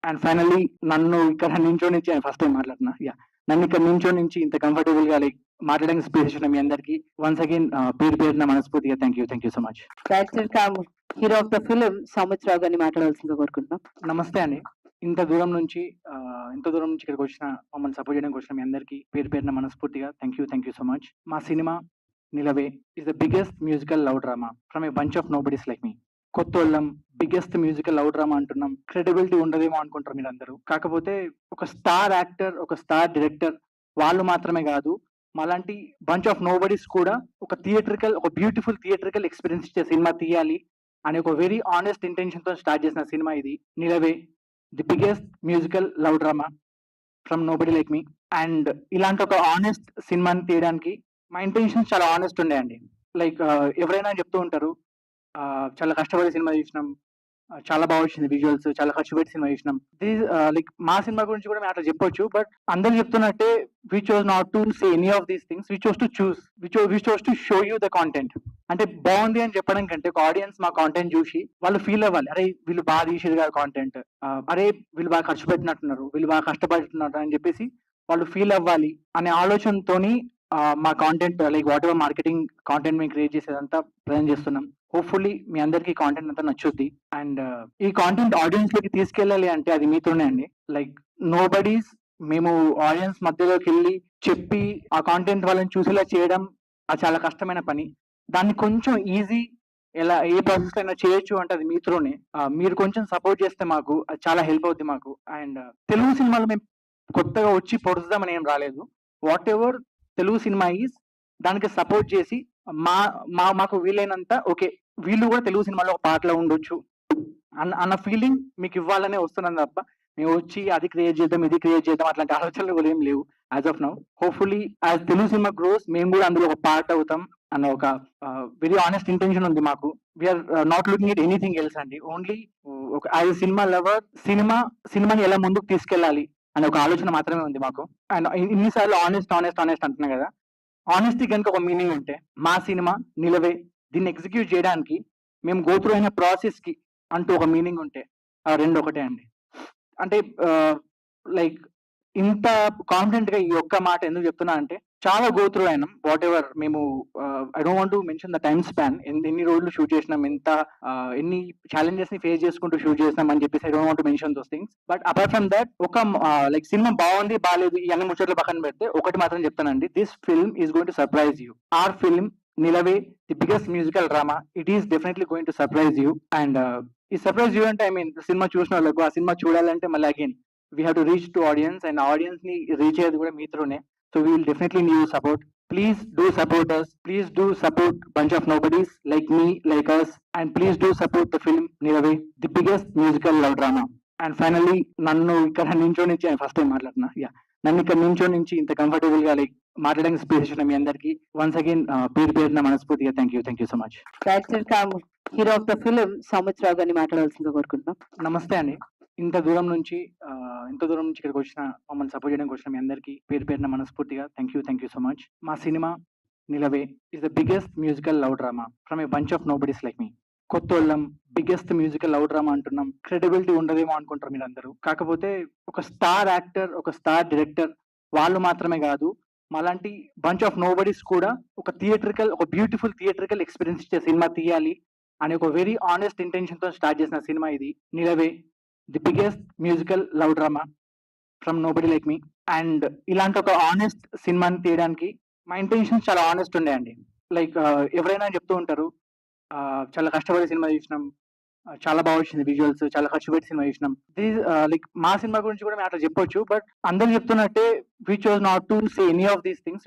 And finally నన్ను ఇక్కడ నించోనిచ్చి first time మాట్లాడుతున్నా. నన్ను ఇక్కడ నించోనించి ఇంత కంఫర్టబుల్ గా లైక్ మాట్లాడడానికి స్పేస్ ఇచ్చిన మీ అందరికి వన్స్ అగైన్ పేరు పేరున మనస్ఫూర్తిగా thank you so much. Director cum hero of the film Soumitrao గారిని మాట్లాడాల్సిందిగా కోరుకుంటున్నాం. నమస్తే అండి. ఇంత దూరం నుంచి ఇక్కడికి వచ్చిన మమ్మల్ని సపోర్ట్ చేయడానికి వచ్చిన మీ అందరికి పేరు పేరున మనస్ఫూర్తిగా థ్యాంక్ యూ సో మచ్. మా సినిమా Nilave is the biggest musical love drama from a bunch of nobodies like me. కొత్తోళ్ళం బిగ్గెస్ట్ మ్యూజికల్ లవ్ డ్రామా అంటున్నాం. క్రెడిబిలిటీ ఉండదేమో అనుకుంటారు మీరు అందరూ. కాకపోతే ఒక స్టార్ యాక్టర్, ఒక స్టార్ డైరెక్టర్ వాళ్ళు మాత్రమే కాదు, మాలాంటి బంచ్ ఆఫ్ నో బడీస్ కూడా ఒక బ్యూటిఫుల్ థియేట్రికల్ ఎక్స్పీరియన్స్ ఇచ్చే సినిమా తీయాలి అనే ఒక వెరీ ఆనెస్ట్ ఇంటెన్షన్ తో స్టార్ట్ చేసిన సినిమా ఇది Nilave, the biggest musical love drama from nobody like me. And ఇలాంటి ఒక ఆనెస్ట్ సినిమాని తీయడానికి మా ఇంటెన్షన్స్ చాలా ఆనెస్ట్ ఉండేయండి. లైక్ ఎవరైనా చెప్తూ ఉంటారు చాలా కష్టపడి సినిమా చూసినాం, చాలా బాగా వచ్చింది విజువల్స్, చాలా ఖర్చు పెట్టి సినిమా చూసినాం. లైక్ మా సినిమా గురించి కూడా మేము అట్లా చెప్పొచ్చు. బట్ అందరు చెప్తున్నట్టే we chose not to say any of these things. We chose to show you the content. అంటే బాగుంది అని చెప్పడం కంటే ఒక ఆడియన్స్ మా కాంటెంట్ చూసి వాళ్ళు ఫీల్ అవ్వాలి, అరే వీళ్ళు బాగా తీసేది కాదు కాంటెంట్, అరే వీళ్ళు బాగా ఖర్చు పెట్టినట్టున్నారు, వీళ్ళు బాగా కష్టపడుతున్నారు అని చెప్పేసి వాళ్ళు ఫీల్ అవ్వాలి అనే ఆలోచనతోని మా content like what ever marketing content మేము క్రియేట్ చేసేదంతా ప్రజెంట్ చేస్తున్నాం. హోప్ఫుల్లీ మీ అందరికి కాంటెంట్ అంతా నచ్చుద్ది. అండ్ ఈ కాంటెంట్ ఆడియన్స్ లోకి తీసుకెళ్ళాలి అంటే అది మీతోనే అండి. లైక్ నో బడీస్ మేము ఆడియన్స్ మధ్యలోకి వెళ్ళి చెప్పి ఆ కాంటెంట్ వాళ్ళని చూసేలా చేయడం అది చాలా కష్టమైన పని. దాన్ని కొంచెం ఈజీ ఎలా ఏ ప్రాసెస్ అయినా చేయొచ్చు అంటే అది మీతోనే. మీరు కొంచెం సపోర్ట్ చేస్తే మాకు అది చాలా హెల్ప్ అవుద్ది మాకు. అండ్ తెలుగు సినిమాలో మేము కొత్తగా వచ్చి పొడుస్తామని ఏం రాలేదు. What ever Telugu cinema is దానికి సపోర్ట్ చేసి మాకు వీలైనంత ఓకే వీళ్ళు కూడా తెలుగు సినిమాలో ఒక పాటలో ఉండొచ్చు అన్న ఫీలింగ్ మీకు ఇవ్వాలనే వస్తున్నాను తప్ప మేము వచ్చి అది క్రియేట్ చేద్దాం ఇది క్రియేట్ చేద్దాం అట్లాంటి ఆలోచనలు కూడా ఏం లేవు as of now. Hopefully as Telugu cinema gross మేము కూడా అందులో ఒక పార్ట్ అవుతాం అన్న ఒక వెరీ ఆనెస్ట్ ఇంటెన్షన్ ఉంది మాకు. We are not looking at anything else అండి. ఓన్లీ ఒక యాజ్ సినిమా లవర్ సినిమాని ఎలా ముందుకు తీసుకెళ్ళాలి అనే ఒక ఆలోచన మాత్రమే ఉంది మాకు. అండ్ ఇన్నిసార్లు ఆనెస్ట్ అంటున్నా కదా, ఆనెస్టీ కనుక ఒక మీనింగ్ ఉంటే మా సినిమా నిలవే దీన్ని ఎగ్జిక్యూట్ చేయడానికి మేము గోత్రూ అయిన ప్రాసెస్ కి అంటూ ఒక మీనింగ్ ఉంటే ఆ రెండు ఒకటే అండి. అంటే లైక్ ఇంత కాన్ఫిడెంట్ గా ఈ ఒక్క మాట ఎందుకు చెప్తున్నా అంటే చాలా గోత్రూ అయినాం. వాట్ ఎవర్ మేము I don't want to mention the time span, ఎన్ని రోజులు షూట్ చేసినాం, ఎన్ని ఛాలెంజెస్ ని ఫేస్ చేసుకుంటూ షూట్ చేసినాం అని చెప్పేసి I don't want to mention those things. But apart from that ఒక లైక్ సినిమా బాగుంది బాగాలేదు ఈ అన్ని ముచ్చట్లు పక్కన పెడితే ఒకటి మాత్రం చెప్తానండి, this film is going to surprise you. Our film Nilave the biggest musical drama, it is definitely going to surprise you. And ఈ సర్ప్రైజ్ యూ అంటే ఐ మీన్ సినిమా చూసిన వాళ్ళకు ఆ సినిమా చూడాలంటే మళ్ళీ again we have to reach to audience, and audience ని రీచ్ అయ్యేది కూడా మీతోనే. So we will definitely need your support. Please do support us. Please do support bunch of nobodies like me, like us, and please do support the film Nilavai, the biggest musical love drama. And finally, నన్ను ఇక్కడ నించోనిచ్చి first time మాట్లాడుతున్నా. నన్ను ఇక్కడ నించోనించి ఇంత comfortable గా like మాట్లాడడానికి space ఇచ్చిన మీ అందరికి వన్స్ అగైన్ పేరు పేరున మనస్ఫూర్తిగా thank you so much. Director cum hero of the film Soumitrao గారిని మాట్లాడాల్సిందిగా కోరుకుంటున్నాం. నమస్తే అండి. ఇంత దూరం నుంచి ఇక్కడికి వచ్చిన మమ్మల్ని సపోర్ట్ చేయడానికి వచ్చిన మీ అందరికి పేరు పేరున మనస్ఫూర్తిగా థ్యాంక్ యూ సో మచ్. మా సినిమా Nilave is the biggest musical love drama from a bunch of nobodies like me. కొత్తోళ్ళం బిగ్గెస్ట్ మ్యూజికల్ లవ్ డ్రామా అంటున్నాం. క్రెడిబిలిటీ ఉండదేమో అనుకుంటారు మీరు అందరూ. కాకపోతే ఒక స్టార్ యాక్టర్, ఒక స్టార్ డైరెక్టర్ వాళ్ళు మాత్రమే కాదు, మాలాంటి బంచ్ ఆఫ్ నో బడీస్ కూడా ఒక బ్యూటిఫుల్ థియేట్రికల్ ఎక్స్పీరియన్స్ ఇచ్చే సినిమా తీయాలి అనే ఒక వెరీ ఆనెస్ట్ ఇంటెన్షన్ తో స్టార్ట్ చేసిన సినిమా ఇది Nilave, the biggest musical love drama from nobody like me. And ఇలాంటి ఒక ఆనెస్ట్ సినిమాని తీయడానికి మా ఇంటెన్షన్స్ చాలా ఆనెస్ట్ ఉండేయండి. లైక్ ఎవరైనా చెప్తూ ఉంటారు చాలా కష్టపడి సినిమా చూసినాం, చాలా బాగా వచ్చింది విజువల్స్, చాలా ఖర్చు పెట్టి సినిమా చూసినాం. లైక్ మా సినిమా గురించి కూడా మేము అట్లా చెప్పొచ్చు. బట్ అందరు చెప్తున్నట్టే we chose not to say any of these things.